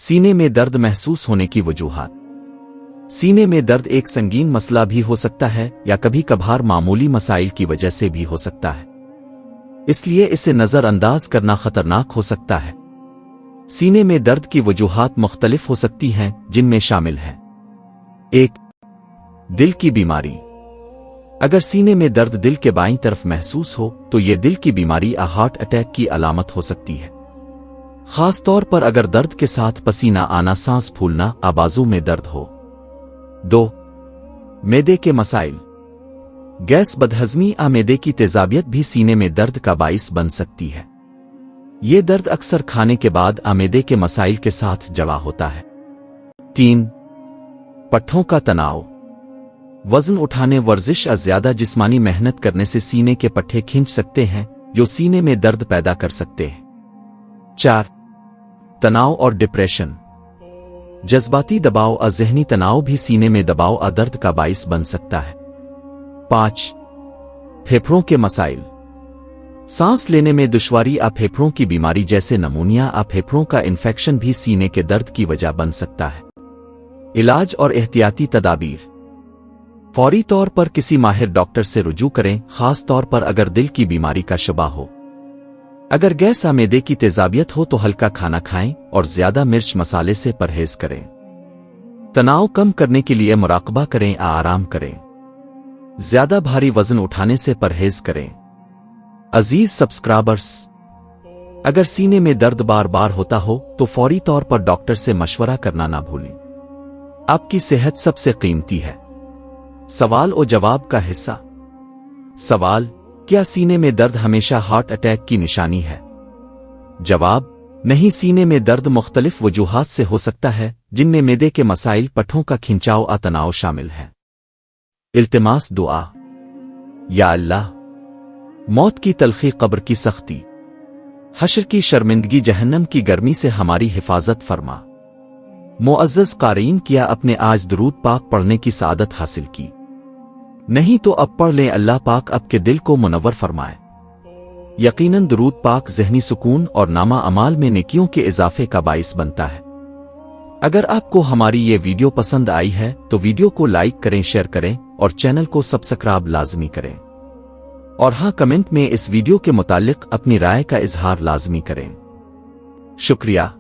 सीने में दर्द महसूस होने की वजूहात। सीने में दर्द एक संगीन मसला भी हो सकता है या कभी कभार मामूली मसाइल की वजह से भी हो सकता है, इसलिए इसे नजरअंदाज करना खतरनाक हो सकता है। सीने में दर्द की वजूहात मुख्तलिफ हो सकती हैं, जिनमें शामिल है 1. दिल की बीमारी। अगर सीने में दर्द दिल के बाईं तरफ महसूस हो तो यह दिल की बीमारी या हार्ट अटैक की अलामत हो सकती है, खास तौर पर अगर दर्द के साथ पसीना आना, सांस फूलना, आबाजों में दर्द हो। 2. मैदे के मसाइल। गैस, बदहजमी या मैदे की तेजाबियत भी सीने में दर्द का बाइस बन सकती है। ये दर्द अक्सर खाने के बाद मैदे के मसाइल के साथ जड़ा होता है। 3. पट्ठों का तनाव। वजन उठाने, वर्जिश या ज्यादा जिस्मानी मेहनत करने से सीने के पट्ठे खिंच सकते हैं, जो सीने में दर्द पैदा कर सकते हैं। 4. तनाव और डिप्रेशन। जज्बाती दबाव और ज़हनी तनाव भी सीने में दबाव और दर्द का बाइस बन सकता है। 5. फेफड़ों के मसाइल। सांस लेने में दुश्वारी या फेफड़ों की बीमारी जैसे नमूनिया या फेफड़ों का इन्फेक्शन भी सीने के दर्द की वजह बन सकता है। इलाज और एहतियाती तदाबीर। फौरी तौर पर किसी माहिर डॉक्टर से रुजू करें, खास तौर पर अगर दिल की बीमारी का शुबा हो। अगर गैस या मैदे की तेजाबियत हो तो हल्का खाना खाएं और ज्यादा मिर्च मसाले से परहेज करें। तनाव कम करने के लिए मुराकबा करें या आराम करें। ज्यादा भारी वजन उठाने से परहेज करें। अजीज सब्सक्राइबर्स, अगर सीने में दर्द बार बार होता हो तो फौरी तौर पर डॉक्टर से मशवरा करना ना भूलें। आपकी सेहत सबसे कीमती है। सवाल और जवाब का हिस्सा। सवाल: क्या सीने में दर्द हमेशा हार्ट अटैक की निशानी है? जवाब: नहीं, सीने में दर्द मुख्तलिफ वजूहात से हो सकता है, जिनमें मैदे के मसाइल, पट्ठों का खिंचाव और तनाव शामिल है। इल्तिमास दुआ। या अल्लाह, मौत की तलखी, कब्र की सख्ती, हश्र की शर्मिंदगी, जहन्नम की गर्मी से हमारी हिफाजत फरमा। मुअज़्ज़ज़ क़ारीन, किया अपने आज दुरूद पाक पढ़ने की सआदत हासिल की? नहीं तो अब पढ़ लें। अल्लाह पाक आपके दिल को मुनव्वर फरमाए। यकीनन दुरूद पाक ज़हनी सुकून और नामा अमाल में नेकियों के इजाफे का बाइस बनता है। अगर आपको हमारी ये वीडियो पसंद आई है तो वीडियो को लाइक करें, शेयर करें और चैनल को सब्सक्राइब लाजमी करें। और हाँ, कमेंट में इस वीडियो के मुतालिक अपनी राय का इजहार लाजमी करें। शुक्रिया।